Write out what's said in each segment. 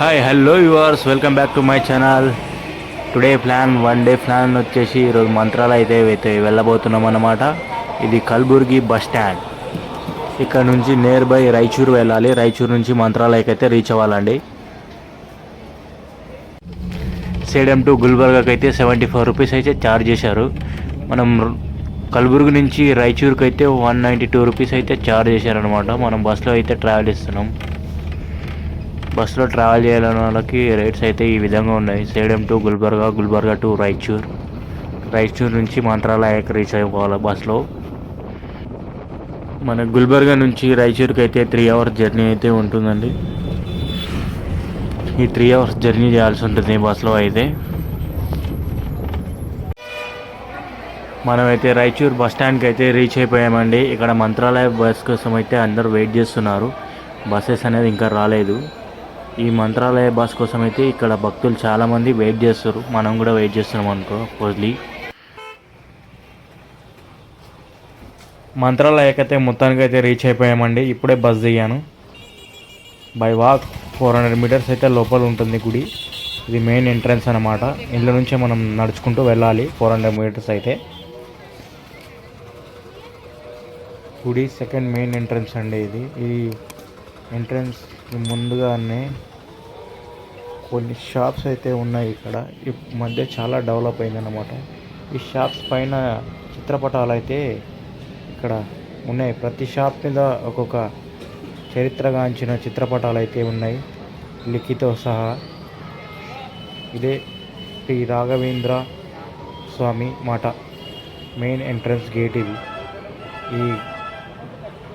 Hi hello yours welcome back to my channel. Today plan one day plan వచ్చేసి ఈరోజు మంత్రాలయ అయితే వెళ్ళబోతున్నాం అన్నమాట. ఇది కల్బుర్గి బస్ స్టాండ్. ఇక్కడ నుంచి నియర్ బై రాయచూరు వెళ్ళాలి. రాయచూరు నుంచి మంత్రాలయకి అయితే రీచ్ అవ్వాలండి. సేడెం టు గుల్బర్గాకి అయితే 74 రూపీస్ అయితే ఛార్జ్ చేశారు. మనం కల్బుర్గి నుంచి రాయచూరుకి అయితే 192 రూపీస్ అయితే ఛార్జ్ చేశారనమాట. మనం బస్సులో అయితే ట్రావెల్ చేస్తున్నాం. బస్సులో ట్రావెల్ చేయాలని వాళ్ళకి రేట్స్ అయితే ఈ విధంగా ఉన్నాయి. సేడెం టు గుల్బర్గా, గుల్బర్గా టు రాయచూర్, రాయచూర్ నుంచి మంత్రాలయకి రీచ్ అయిపోవాలి బస్సులో. మన గుల్బర్గా నుంచి రాయచూర్కి అయితే 3 అవర్స్ జర్నీ అయితే ఉంటుందండి. ఈ 3 అవర్స్ జర్నీ చేయాల్సి ఉంటుంది బస్సులో అయితే. మనమైతే రాయచూర్ బస్ స్టాండ్కి అయితే రీచ్ అయిపోయామండి. ఇక్కడ మంత్రాలయ బస్ కోసం అయితే అందరూ వెయిట్ చేస్తున్నారు. బస్సెస్ అనేది ఇంకా రాలేదు. ఈ మంత్రాలయ బస్ కోసం అయితే ఇక్కడ భక్తులు చాలామంది వెయిట్ చేస్తారు. మనం కూడా వెయిట్ చేస్తున్నాం అనుకో పోజ్లీ. మంత్రాలయకైతే మొత్తానికి అయితే రీచ్ అయిపోయామండి. ఇప్పుడే బస్ దిగాను. బై వాక్ 400 మీటర్స్ అయితే లోపల ఉంటుంది గుడి. ఇది మెయిన్ ఎంట్రన్స్ అనమాట. ఇళ్ళ నుంచే మనం నడుచుకుంటూ వెళ్ళాలి 400 మీటర్స్ అయితే. గుడి సెకండ్ మెయిన్ ఎంట్రన్స్ అండి ఇది. ఈ ఎంట్రన్స్ ముందుగానే కొన్ని షాప్స్ అయితే ఉన్నాయి. ఇక్కడ ఈ మధ్య చాలా డెవలప్ అయిందన్నమాట. ఈ షాప్స్ పైన చిత్రపటాలు అయితే ఇక్కడ ఉన్నాయి. ప్రతి షాప్ మీద ఒక్కొక్క చరిత్రగాంచిన చిత్రపటాలు అయితే ఉన్నాయి లిఖితో సహా. ఇదే శ్రీ రాఘవేంద్ర స్వామి మాట మెయిన్ ఎంట్రన్స్ గేట్ ఇది. ఈ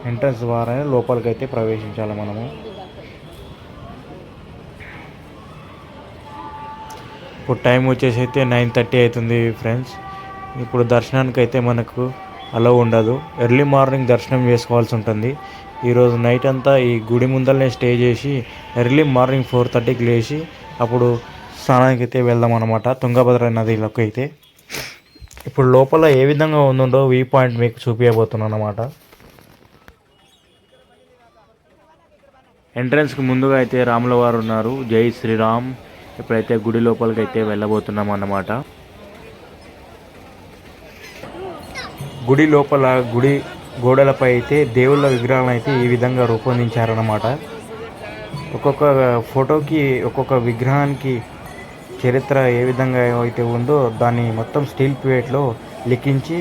ఎంట్రన్స్ ద్వారానే లోపలికి అయితే ప్రవేశించాలి మనము. ఇప్పుడు టైం వచ్చేసి అయితే 9:30 అవుతుంది ఫ్రెండ్స్. ఇప్పుడు దర్శనానికి అయితే మనకు అలో ఉండదు. ఎర్లీ మార్నింగ్ దర్శనం చేసుకోవాల్సి ఉంటుంది. ఈరోజు నైట్ అంతా ఈ గుడి ముందరనే స్టే చేసి ఎర్లీ మార్నింగ్ 4:30కి లేచి అప్పుడు స్నానానికి అయితే వెళ్దాం అనమాట తుంగభద్ర నదిలోకి అయితే. ఇప్పుడు లోపల ఏ విధంగా ఉందో వ్యూ పాయింట్ మీకు చూపించబోతున్నాను అనమాట. ఎంట్రన్స్కి ముందుగా అయితే రాముల వారు ఉన్నారు. జై శ్రీరామ్. ఇప్పుడైతే గుడి లోపలికి అయితే వెళ్ళబోతున్నాం అన్నమాట. గుడి లోపల గుడి గోడలపై అయితే దేవుళ్ళ విగ్రహాలను అయితే ఈ విధంగా రూపొందించారన్నమాట. ఒక్కొక్క ఫోటోకి ఒక్కొక్క విగ్రహానికి చరిత్ర ఏ విధంగా అయితే ఉందో దాన్ని మొత్తం స్టీల్ ప్లేట్లో లిఖించి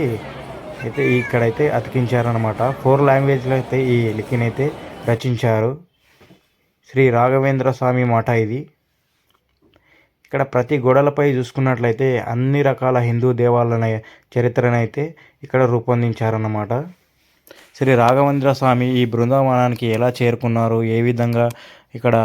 అయితే ఇక్కడైతే అతికించారనమాట. 4 లాంగ్వేజ్లో అయితే ఈ లిఖినైతే రచించారు. శ్రీ రాఘవేంద్ర స్వామి మాట ఇది. ఇక్కడ ప్రతి గోడలపై చూసుకున్నట్లయితే అన్ని రకాల హిందూ దేవాలయ చరిత్రనైతే ఇక్కడ రూపొందించారన్నమాట. శ్రీ రాఘవేంద్ర స్వామి ఈ బృందావనానికి ఎలా చేరుకున్నారు, ఏ విధంగా ఇక్కడ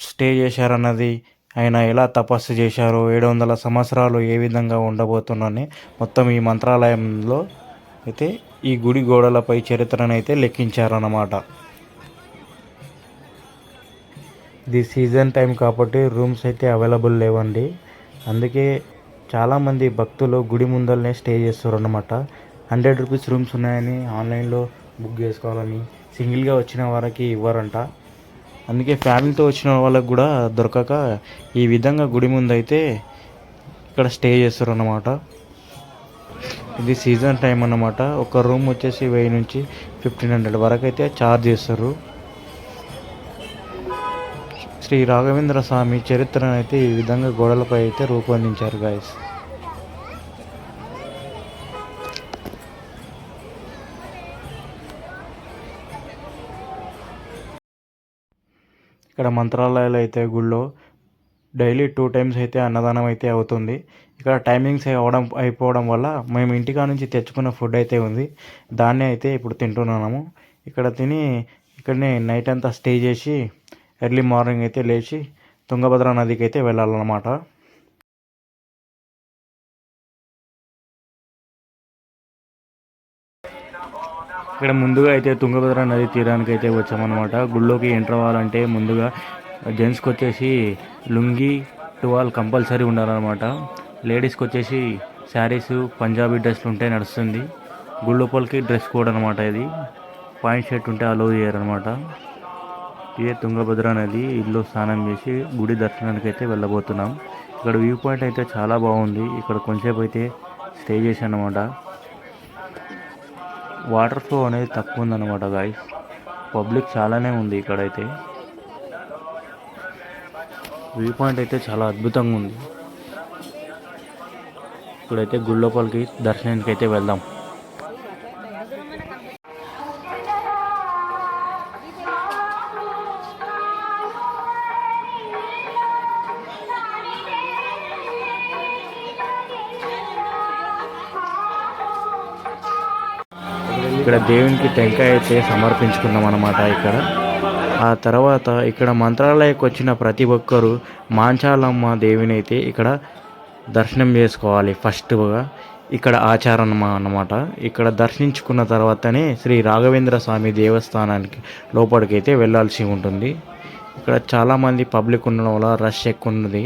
స్టే చేశారన్నది, ఆయన ఎలా తపస్సు చేశారు, 700 సంవత్సరాలు ఏ విధంగా ఉండబోతున్నారని మొత్తం ఈ మంత్రాలయంలో అయితే ఈ గుడి గోడలపై చరిత్రనైతే లెక్కించారన్నమాట. ఇది సీజన్ టైం కాబట్టి రూమ్స్ అయితే అవైలబుల్ లేవండి. అందుకే చాలామంది భక్తులు గుడి ముందరనే స్టే చేస్తారు అన్నమాట. 100 రూపీస్ రూమ్స్ ఉన్నాయని ఆన్లైన్లో బుక్ చేసుకోవాలని సింగిల్గా వచ్చిన వారికి ఇవ్వరంట. అందుకే ఫ్యామిలీతో వచ్చిన వాళ్ళకి కూడా దొరకక ఈ విధంగా గుడి ముందు అయితే ఇక్కడ స్టే చేస్తారు అన్నమాట. ఇది సీజన్ టైం అన్నమాట. ఒక రూమ్ వచ్చేసి 1000 నుంచి 1500 వరకు అయితే ఛార్జ్ చేస్తారు. శ్రీ రాఘవేంద్ర స్వామి చరిత్రను అయితే ఈ విధంగా గోడలపై అయితే రూపొందించారు గాయస్. ఇక్కడ మంత్రాలయాలు అయితే గుళ్ళో డైలీ 2 టైమ్స్ అయితే అన్నదానం అయితే అవుతుంది. ఇక్కడ టైమింగ్స్ అయిపోవడం వల్ల మేము ఇంటికా నుంచి తెచ్చుకున్న ఫుడ్ అయితే ఉంది. దాన్నే అయితే ఇప్పుడు తింటున్నాము. ఇక్కడ తిని ఇక్కడనే నైట్ అంతా స్టే చేసి ఎర్లీ మార్నింగ్ అయితే లేచి తుంగభద్ర నదికి అయితే వెళ్ళాలన్నమాట. ఇక్కడ ముందుగా అయితే తుంగభద్ర నది తీరానికి అయితే వచ్చామన్నమాట. గుళ్ళోకి ఎంటర్ అవ్వాలంటే ముందుగా జెంట్స్కి వచ్చేసి లుంగి టువాల్ కంపల్సరీ ఉండాలన్నమాట. లేడీస్కి వచ్చేసి శారీస్ పంజాబీ డ్రెస్లు ఉంటే నడుస్తుంది. గుడి లోపలికి డ్రెస్ కోడ్ అనమాట ఇది. పాయింట్ షర్ట్ ఉంటే అలో చేయరనమాట. ఇదే తుంగభద్ర నది. ఇల్లు స్నానం చేసి గుడి దర్శనానికి అయితే వెళ్ళబోతున్నాం. ఇక్కడ వ్యూ పాయింట్ అయితే చాలా బాగుంది. ఇక్కడ కొంచెంసేపు అయితే స్టే చేశాను అనమాట. వాటర్ ఫ్లో అనేది తక్కువ ఉందన్నమాట గాయస్. పబ్లిక్ చాలానే ఉంది ఇక్కడైతే. వ్యూ పాయింట్ అయితే చాలా అద్భుతంగా ఉంది. ఇప్పుడైతే గుడి లోపలికి దర్శనానికి అయితే వెళ్దాం. ఇక్కడ దేవునికి టెంకాయ అయితే సమర్పించుకున్నాం అన్నమాట. ఇక్కడ ఆ తర్వాత ఇక్కడ మంత్రాలయకు వచ్చిన ప్రతి ఒక్కరూ మాంచాలమ్మ దేవిని అయితే ఇక్కడ దర్శనం చేసుకోవాలి. ఫస్ట్గా ఇక్కడ ఆచారం అన్నమాట. ఇక్కడ దర్శించుకున్న తర్వాతనే శ్రీ రాఘవేంద్ర స్వామి దేవస్థానానికి లోపలికి అయితే వెళ్ళాల్సి ఉంటుంది. ఇక్కడ చాలామంది పబ్లిక్ ఉండడం వల్ల రష్ ఎక్కువ ఉన్నది.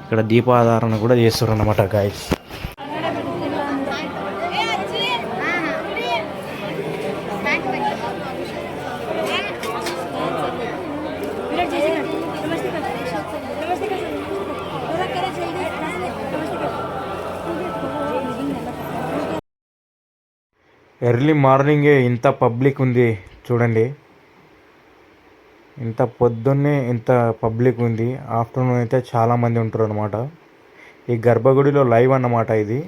ఇక్కడ దీపాధారణ కూడా చేస్తారు అన్నమాట గాయస్. ఎర్లీ మార్నింగే ఇంత పబ్లిక్ ఉంది చూడండి. ఇంత పొద్దున్నే ఇంత పబ్లిక్ ఉంది. ఆఫ్టర్నూన్ అయితే చాలామంది ఉంటారు అనమాట. ఈ గర్భగుడిలో లైవ్ అన్నమాట ఇది.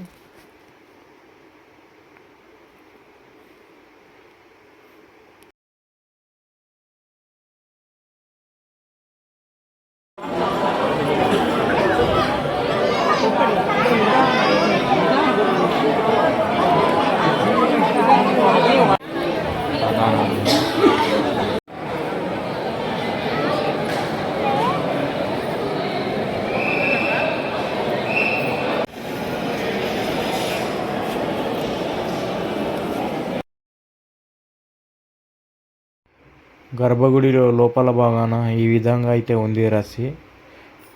గర్భగుడిలో లోపల భాగాన ఈ విధంగా అయితే ఉంది రస్సి.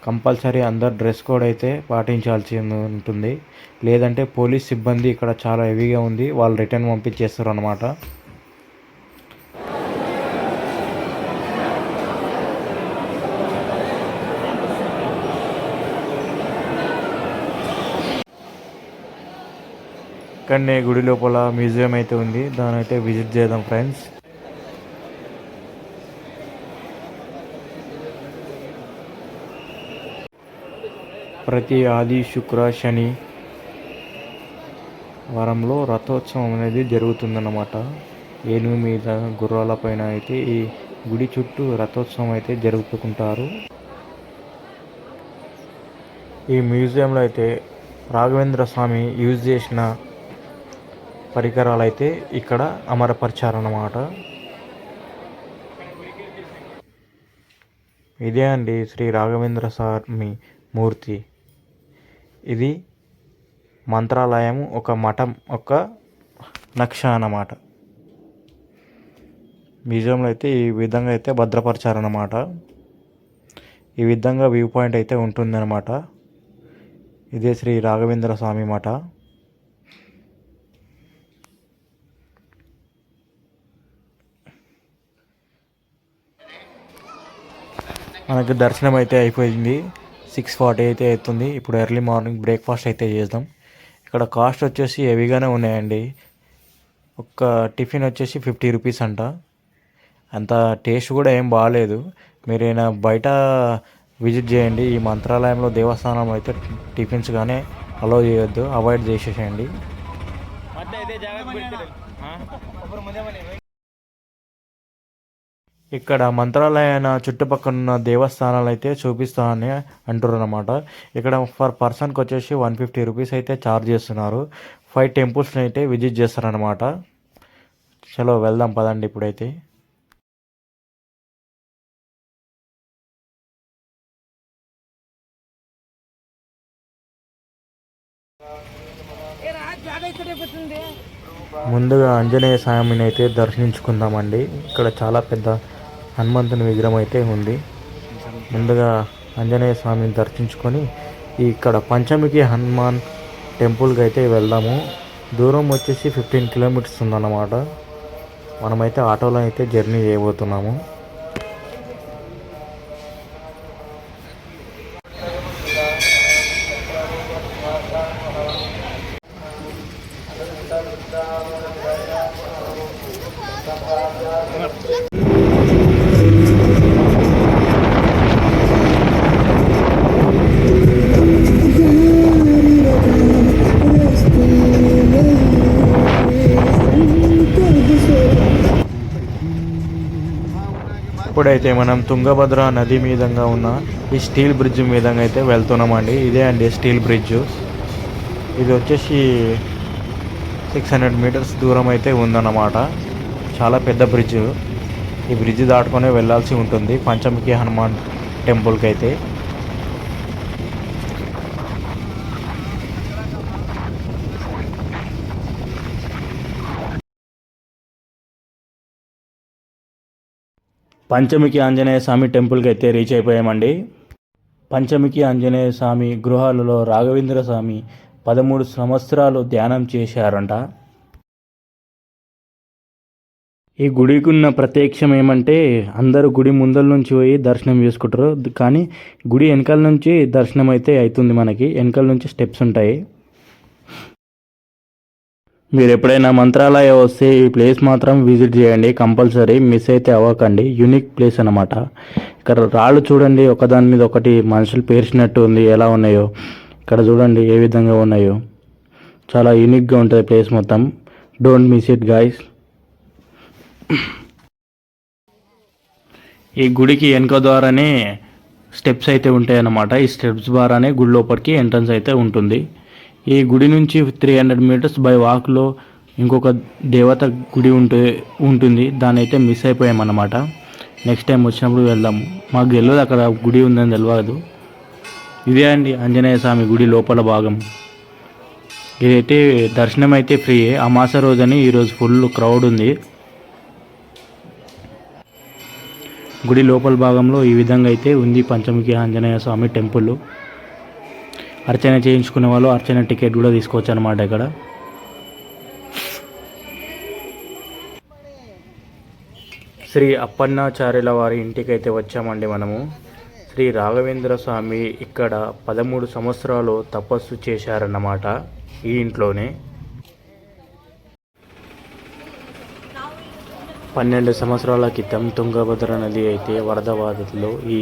కంపల్సరీ అందరు డ్రెస్ కోడ్ అయితే పాటించాల్సి ఉంటుంది. లేదంటే పోలీస్ సిబ్బంది ఇక్కడ చాలా హెవీగా ఉంది. వాళ్ళు రిటర్న్ పంపించేస్తారు అన్నమాట. ఇక్కడనే గుడి లోపల మ్యూజియం అయితే ఉంది. దాని అయితే విజిట్ చేద్దాం ఫ్రెండ్స్. ప్రతి ఆది, శుక్ర, శని వారంలో రథోత్సవం అనేది జరుగుతుందన్నమాట. ఏనుగు మీద గుర్రాల పైన అయితే ఈ గుడి చుట్టూ రథోత్సవం అయితే జరుపుకుంటారు. ఈ మ్యూజియంలో అయితే రాఘవేంద్ర స్వామి యూజ్ చేసిన పరికరాలు అయితే ఇక్కడ అమరపరిచారన్నమాట. ఇదే అండి శ్రీ రాఘవేంద్ర స్వామి మూర్తి. ఇది మంత్రాలయం, ఒక మఠం, ఒక నక్ష అన్నమాట. మ్యూజియంలో అయితే ఈ విధంగా అయితే భద్రపరిచారన్నమాట. ఈ విధంగా వ్యూ పాయింట్ అయితే ఉంటుందన్నమాట. ఇదే శ్రీ రాఘవేంద్ర స్వామి మఠ. మనకు దర్శనం అయితే అయిపోయింది. 6:40 అయితే అవుతుంది. ఇప్పుడు ఎర్లీ మార్నింగ్ బ్రేక్ఫాస్ట్ అయితే చేద్దాం. ఇక్కడ కాస్ట్ వచ్చేసి హెవీగానే ఉన్నాయండి. ఒక టిఫిన్ వచ్చేసి 50 రూపీస్ అంట. అంత టేస్ట్ కూడా ఏం బాగాలేదు. మీరైనా బయట విజిట్ చేయండి. ఈ మంత్రాలయంలో దేవస్థానంలో అయితే టిఫిన్స్ కానీ అలో చేయొద్దు, అవాయిడ్ చేసేసేయండి. ఇక్కడ మంత్రాలయాన చుట్టుపక్కల ఉన్న దేవస్థానాలు అయితే చూపిస్తానని అంటారు అన్నమాట. ఇక్కడ పర్ పర్సన్కి వచ్చేసి 150 రూపీస్ అయితే ఛార్జ్ చేస్తున్నారు. 5 టెంపుల్స్ని అయితే విజిట్ చేస్తారనమాట. చలో వెళ్దాం పదండి ఇప్పుడైతే. ముందుగా ఆంజనేయ స్వామిని అయితే దర్శించుకుందామండి. ఇక్కడ చాలా పెద్ద హనుమంతుని విగ్రహం అయితే ఉంది. ముందుగా ఆంజనేయ స్వామిని దర్శించుకొని ఇక్కడ పంచముఖి హనుమాన్ టెంపుల్కి అయితే వెళ్దాము. దూరం వచ్చేసి 15 కిలోమీటర్స్ ఉందన్నమాట. మనమైతే ఆటోలో అయితే జర్నీ చేయబోతున్నాము. ఇప్పుడైతే మనం తుంగభద్ర నది మీదంగా ఉన్న ఈ స్టీల్ బ్రిడ్జ్ మీదంగా అయితే వెళ్తున్నామండి. ఇదే అండి స్టీల్ బ్రిడ్జ్. ఇది వచ్చేసి 600 మీటర్స్ దూరం అయితే ఉందన్నమాట. చాలా పెద్ద బ్రిడ్జ్. ఈ బ్రిడ్జ్ దాటుకొని వెళ్ళాల్సి ఉంటుంది పంచముఖి హనుమాన్ టెంపుల్కి అయితే. పంచముఖి ఆంజనేయ స్వామి టెంపుల్కి అయితే రీచ్ అయిపోయామండి. పంచముఖి ఆంజనేయ స్వామి గృహాలలో రాఘవేంద్ర స్వామి 13 సంవత్సరాలు ధ్యానం చేశారంట. ఈ గుడికి ఉన్న ప్రత్యక్షం ఏమంటే అందరూ గుడి ముందల నుంచి పోయి దర్శనం చేసుకుంటారు, కానీ గుడి వెనకాల నుంచి దర్శనం అయితే అవుతుంది. మనకి వెనకాల నుంచి స్టెప్స్ ఉంటాయి. మీరు ఎప్పుడైనా మంత్రాలయ వస్తే ఈ ప్లేస్ మాత్రం విజిట్ చేయండి కంపల్సరీ, మిస్ అయితే అవ్వకండి. యూనిక్ ప్లేస్ అన్నమాట. ఇక్కడ రాళ్ళు చూడండి, ఒకదాని మీద ఒకటి మనుషులు పేర్చినట్టు ఉంది. ఎలా ఉన్నాయో ఇక్కడ చూడండి, ఏ విధంగా ఉన్నాయో. చాలా యూనిక్గా ఉంటుంది ప్లేస్ మొత్తం. Don't miss it guys. ఈ గుడికి వెనుక ద్వారానే స్టెప్స్ అయితే ఉంటాయి అన్నమాట. ఈ స్టెప్స్ ద్వారానే గుడి లోపలికి ఎంట్రన్స్ అయితే ఉంటుంది. ఈ గుడి నుంచి 300 మీటర్స్ బై వాక్లో ఇంకొక దేవత గుడి ఉంటుంది. దాన్ని అయితే మిస్ అయిపోయామన్నమాట. నెక్స్ట్ టైం వచ్చినప్పుడు వెళ్దాం. మాకు తెలియదు అక్కడ గుడి ఉందని తెలియదు. ఇదే అండి ఆంజనేయ స్వామి గుడి లోపల భాగం. ఇదైతే దర్శనం అయితే ఫ్రీ. అమాస రోజని ఈరోజు ఫుల్ క్రౌడ్ ఉంది. గుడి లోపల భాగంలో ఈ విధంగా అయితే ఉంది పంచముఖి ఆంజనేయ స్వామి టెంపుల్. అర్చన చేయించుకునే వాళ్ళు అర్చన టికెట్ కూడా తీసుకోవచ్చు అనమాట. ఇక్కడ శ్రీ అప్పన్నాచార్యుల వారి ఇంటికి అయితే వచ్చామండి మనము. శ్రీ రాఘవేంద్ర స్వామి ఇక్కడ 13 సంవత్సరాలు తపస్సు చేశారన్నమాట ఈ ఇంట్లోనే. 12 సంవత్సరాల క్రితం తుంగభద్ర నది అయితే వరద బాధితులు ఈ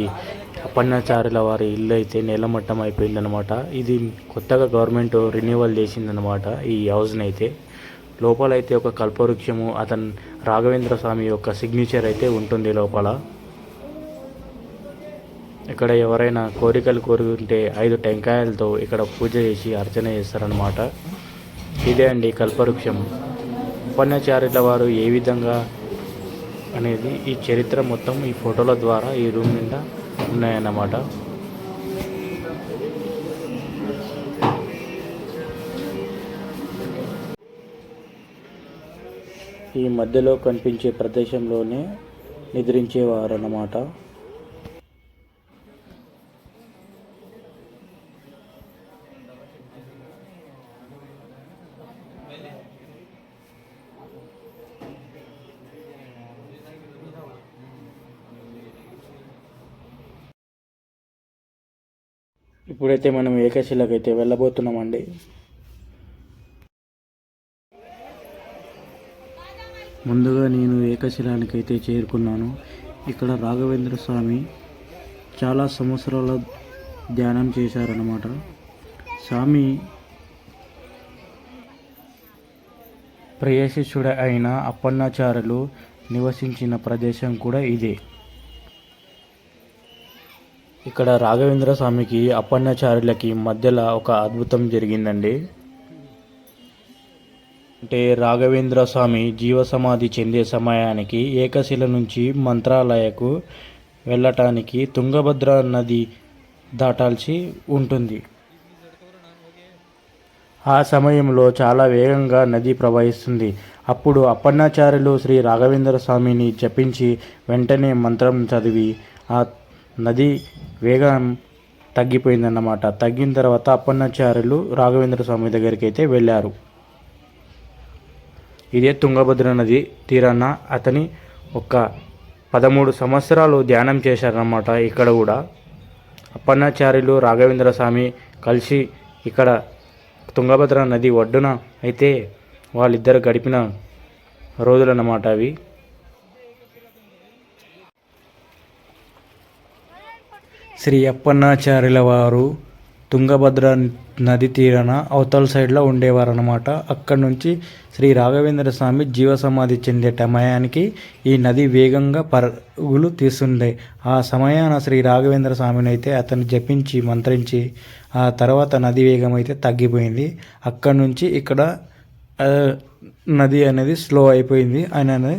అప్పన్నాచార్యుల వారి ఇల్లు అయితే నేలమట్టం అయిపోయిందనమాట. ఇది కొత్తగా గవర్నమెంట్ రిన్యూవల్ చేసిందనమాట ఈ హౌస్ని అయితే. లోపలైతే ఒక కల్పవృక్షము, అతను రాఘవేంద్ర స్వామి యొక్క సిగ్నేచర్ అయితే ఉంటుంది లోపల. ఇక్కడ ఎవరైనా కోరికలు కోరుకుంటే 5 టెంకాయలతో ఇక్కడ పూజ చేసి అర్చన చేస్తారనమాట. ఇదే అండి కల్పవృక్షం. అప్పన్నాచార్యుల వారు ఏ విధంగా అనేది ఈ చరిత్ర మొత్తం ఈ ఫోటోల ద్వారా ఈ రూమ్ నిండా ఉన్నాయన్నమాట. ఈ మధ్యలో కనిపించే ప్రదేశంలోనే నిద్రించేవారన్నమాట. ఇప్పుడైతే మనం ఏకశిలకు అయితే వెళ్ళబోతున్నామండి. ముందుగా నేను ఏకశిలానికి అయితే చేరుకున్నాను. ఇక్కడ రాఘవేంద్ర స్వామి చాలా సంవత్సరాల ధ్యానం చేశారన్నమాట. స్వామి ప్రియశిష్యుడు అయిన అప్పన్నాచార్యులు నివసించిన ప్రదేశం కూడా ఇదే. ఇక్కడ రాఘవేంద్ర స్వామికి అప్పన్నాచార్యులకి మధ్యలో ఒక అద్భుతం జరిగిందండి. అంటే రాఘవేంద్ర స్వామి జీవసమాధి చెందే సమయానికి ఏకశిల నుంచి మంత్రాలయకు వెళ్ళటానికి తుంగభద్ర నది దాటాల్సి ఉంటుంది. ఆ సమయంలో చాలా వేగంగా నది ప్రవహిస్తుంది. అప్పుడు అప్పన్నాచార్యులు శ్రీ రాఘవేంద్ర స్వామిని జపించి వెంటనే మంత్రం చదివి ఆ నది వేగం తగ్గిపోయిందన్నమాట. తగ్గిన తర్వాత అప్పన్నాచార్యులు రాఘవేంద్ర స్వామి దగ్గరికి అయితే వెళ్ళారు. ఇదే తుంగభద్ర నది తీరాన అతని ఒక 13 సంవత్సరాలు ధ్యానం చేశారన్నమాట. ఇక్కడ కూడా అప్పన్నాచార్యులు రాఘవేంద్ర స్వామి కలిసి ఇక్కడ తుంగభద్ర నది ఒడ్డున అయితే వాళ్ళిద్దరు గడిపిన రోజులన్నమాట అవి. శ్రీ అప్పన్నాచార్యుల వారు తుంగభద్ర నది తీరాన అవతల సైడ్లో ఉండేవారన్నమాట. అక్కడి నుంచి శ్రీ రాఘవేంద్ర స్వామి జీవసమాధి చెందే సమయానికి ఈ నది వేగంగా పరుగులు తీస్తుండే. ఆ సమయాన శ్రీ రాఘవేంద్ర స్వామిని అయితే అతను జపించి మంత్రించి ఆ తర్వాత నది వేగం అయితే తగ్గిపోయింది. అక్కడి నుంచి ఇక్కడ నది అనేది స్లో అయిపోయింది. ఆయన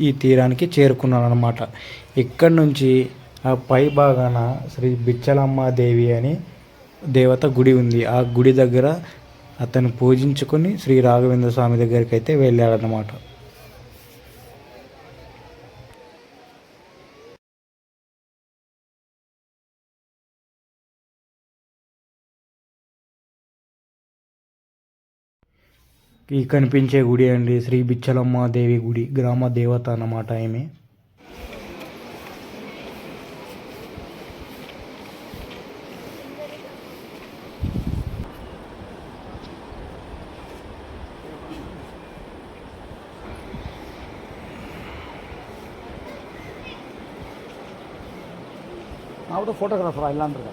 ఈ తీరానికి చేరుకున్నాడు అనమాట. ఇక్కడి నుంచి ఆ పై భాగాన శ్రీ బిచ్చలమ్మ దేవి అని దేవత గుడి ఉంది. ఆ గుడి దగ్గర అతను పూజించుకొని శ్రీ రాఘవేంద్ర స్వామి దగ్గరికి అయితే వెళ్ళాడనమాట. ఈ కనిపించే గుడి అండి శ్రీ బిచ్చలమ్మ దేవి గుడి, గ్రామ దేవత అన్నమాట ఈమె. ನಾವು ಫೋಟೋಗ್ರಾಫರ್ ಇಲ್ಲ ಅಂದ್ರೆ